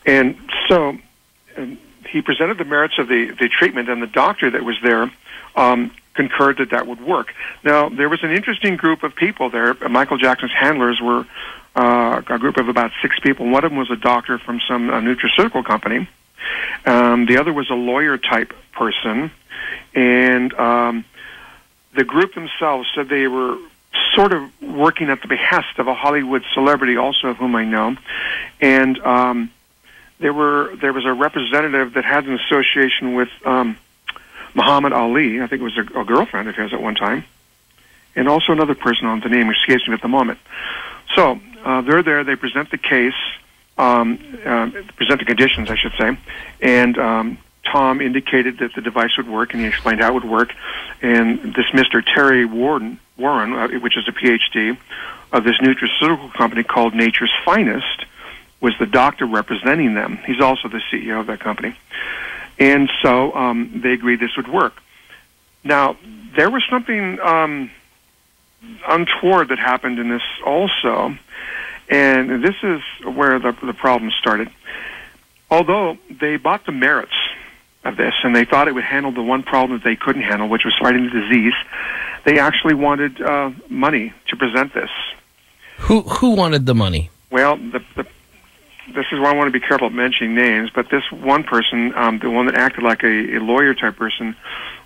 And so he presented the merits of the treatment, and the doctor that was there concurred that that would work. Now, there was an interesting group of people there. Michael Jackson's handlers were a group of about 6 people. One of them was a doctor from some nutraceutical company. The other was a lawyer-type person. And the group themselves said they were sort of working at the behest of a Hollywood celebrity, also of whom I know. And there was a representative that had an association with Muhammad Ali. I think it was a girlfriend of his at one time. And also another person on the name escapes me at the moment. So they're there. They present the case, present the conditions, I should say. And Tom indicated that the device would work, and he explained how it would work. And this Mr. Terry Warren, which is a PhD of this nutraceutical company called Nature's Finest, was the doctor representing them. He's also the CEO of that company. And so they agreed this would work. Now, there was something untoward that happened in this also, and this is where the problem started. Although they bought the merits of this, and they thought it would handle the one problem that they couldn't handle, which was fighting the disease, they actually wanted money to present this. Who wanted the money? Well, this is why I want to be careful of mentioning names, but this one person, the one that acted like a lawyer-type person,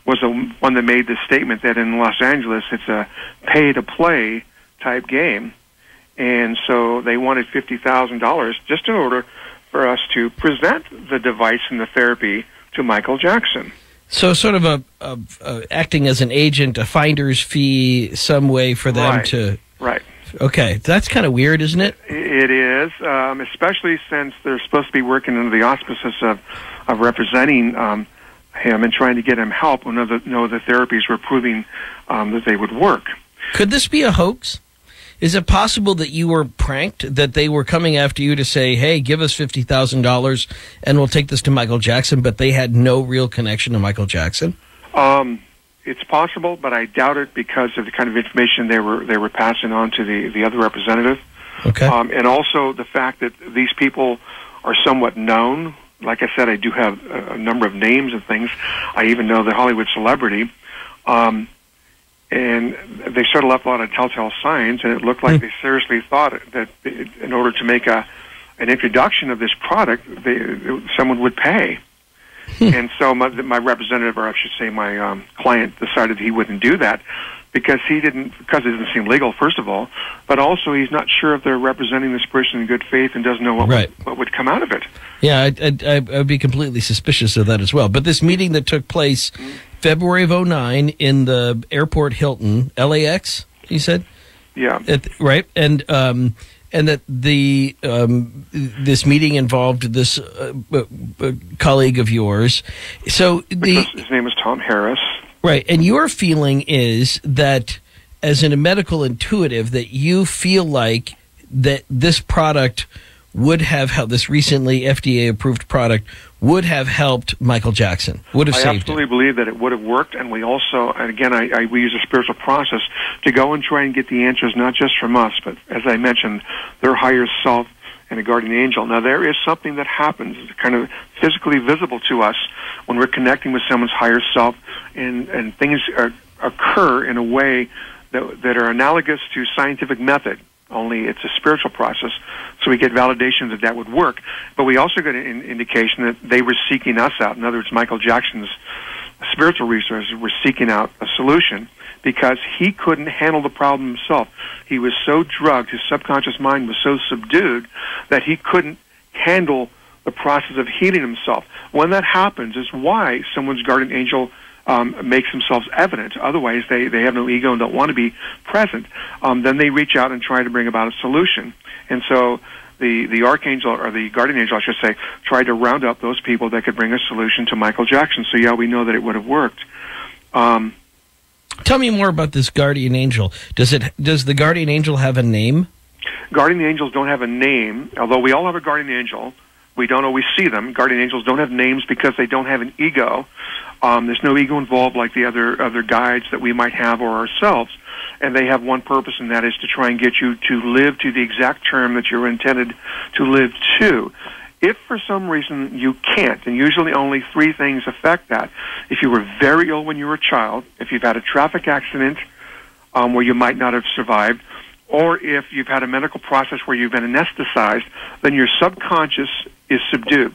was the one that made the statement that in Los Angeles it's a pay-to-play type game. And so they wanted $50,000 just in order for us to present the device and the therapy to Michael Jackson. So sort of a acting as an agent, a finder's fee, some way for them to... Right. Okay, that's kind of weird, isn't it? It is, especially since they're supposed to be working under the auspices of representing him and trying to get him help when no other therapies were proving that they would work. Could this be a hoax? Is it possible that you were pranked, that they were coming after you to say, hey, give us $50,000 and we'll take this to Michael Jackson, but they had no real connection to Michael Jackson? It's possible, but I doubt it because of the kind of information they were passing on to the other representative. Okay. And also the fact that these people are somewhat known. Like I said, I do have a number of names and things. I even know the Hollywood celebrity. And they sort of left a lot of telltale signs, and it looked like they seriously thought that in order to make an introduction of this product, someone would pay. And so my representative, or I should say my client, decided he wouldn't do that because it didn't seem legal, first of all, but also he's not sure if they're representing this person in good faith and doesn't know what would come out of it. Yeah, I'd be completely suspicious of that as well. But this meeting that took place February of 2009 in the airport Hilton, LAX, you said? Yeah. Right? And that this meeting involved this colleague of yours. So his name is Tom Harris. Right, and your feeling is that, as a medical intuitive, that you feel like that this product would have helped, this recently FDA-approved product would have helped Michael Jackson, would have saved him. I absolutely believe that it would have worked, and we also, and again, we use a spiritual process to go and try and get the answers, not just from us, but as I mentioned, their higher self and a guardian angel. Now, there is something that happens, kind of physically visible to us when we're connecting with someone's higher self, and things occur in a way that are analogous to scientific method, only it's a spiritual process, so we get validation that would work. But we also get an indication that they were seeking us out. In other words, Michael Jackson's spiritual resources were seeking out a solution because he couldn't handle the problem himself. He was so drugged, his subconscious mind was so subdued that he couldn't handle the process of healing himself. When that happens is why someone's guardian angel makes themselves evident. Otherwise, they have no ego and don't want to be present. Then they reach out and try to bring about a solution. And so the archangel, or the guardian angel, I should say, tried to round up those people that could bring a solution to Michael Jackson. So, yeah, we know that it would have worked. Tell me more about this guardian angel. Does the guardian angel have a name? Guardian angels don't have a name, although we all have a guardian angel. We don't always see them. Guardian angels don't have names because they don't have an ego. There's no ego involved like the other guides that we might have or ourselves. And they have one purpose, and that is to try and get you to live to the exact term that you're intended to live to. If for some reason you can't, and usually only three things affect that: if you were very ill when you were a child, if you've had a traffic accident where you might not have survived, or if you've had a medical process where you've been anesthetized, then your subconscious is subdued.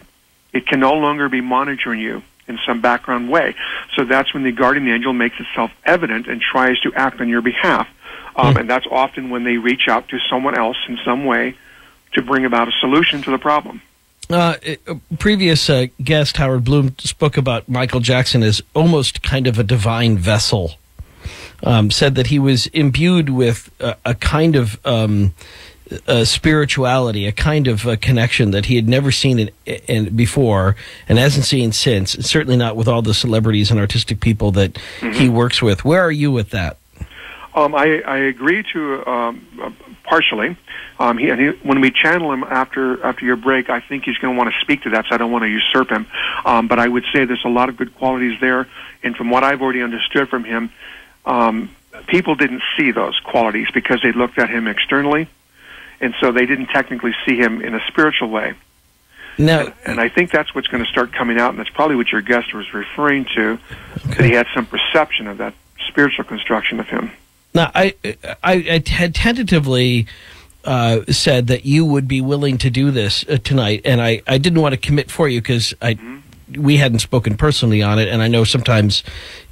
It can no longer be monitoring you in some background way. So that's when the guardian angel makes itself evident and tries to act on your behalf. And that's often when they reach out to someone else in some way to bring about a solution to the problem. Previous guest, Howard Bloom, spoke about Michael Jackson as almost kind of a divine vessel. Said that he was imbued with a kind of spirituality, a kind of connection that he had never seen in before and hasn't seen since, certainly not with all the celebrities and artistic people that he works with. Where are you with that? I agree to partially. When we channel him after your break, I think he's going to want to speak to that, so I don't want to usurp him. But I would say there's a lot of good qualities there, and from what I've already understood from him, people didn't see those qualities because they looked at him externally, and so they didn't technically see him in a spiritual way. Now, and I think that's what's going to start coming out, and that's probably what your guest was referring to, that he had some perception of that spiritual construction of him. Now, I had tentatively said that you would be willing to do this tonight, and I didn't want to commit for you because we hadn't spoken personally on it, and I know sometimes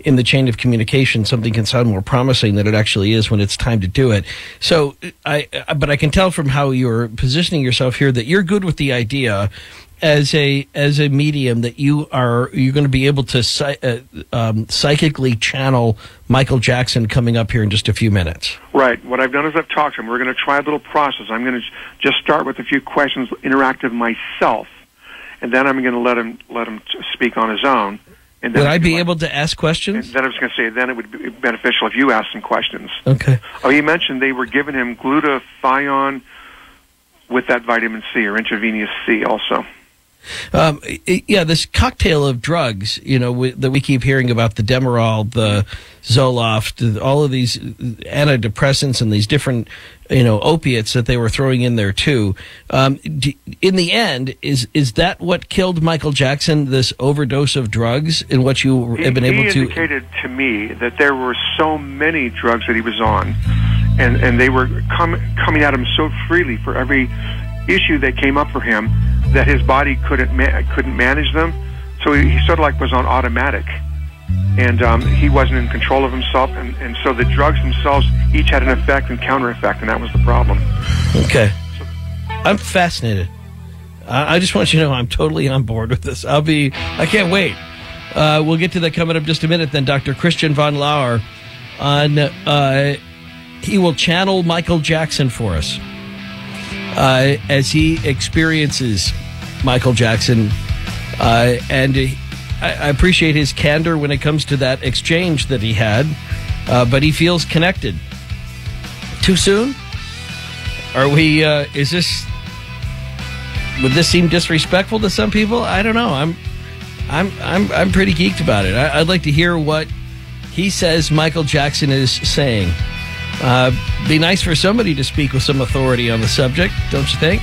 in the chain of communication something can sound more promising than it actually is when it's time to do it. So, but I can tell from how you're positioning yourself here that you're good with the idea as a medium that you're going to be able to psychically channel Michael Jackson coming up here in just a few minutes. Right. What I've done is I've talked to him. We're going to try a little process. I'm going to just start with a few questions, interactive myself, and then I'm going to let him speak on his own. And then would I be able to ask questions? And then I was going to say, then it would be beneficial if you asked some questions. Okay. Oh, you mentioned they were giving him glutathione with that vitamin C or intravenous C also. Yeah, this cocktail of drugs, that we keep hearing about, the Demerol, the Zoloft, all of these antidepressants and these different, opiates that they were throwing in there too. In the end, is that what killed Michael Jackson, this overdose of drugs, and what you have been able to... He indicated to me that there were so many drugs that he was on, and they were coming at him so freely for every issue that came up for him, that his body couldn't manage them, so he sort of like was on automatic, and he wasn't in control of himself, and so the drugs themselves each had an effect and counter effect, and that was the problem. Okay, I'm fascinated. I just want you to know I'm totally on board with this. I can't wait. We'll get to that coming up in just a minute. Then Dr. Christian von Lähr he will channel Michael Jackson for us. As he experiences Michael Jackson, and I appreciate his candor when it comes to that exchange that he had, but he feels connected. Too soon? Are we? Would this seem disrespectful to some people? I don't know. I'm pretty geeked about it. I'd like to hear what he says Michael Jackson is saying. Be nice for somebody to speak with some authority on the subject, don't you think?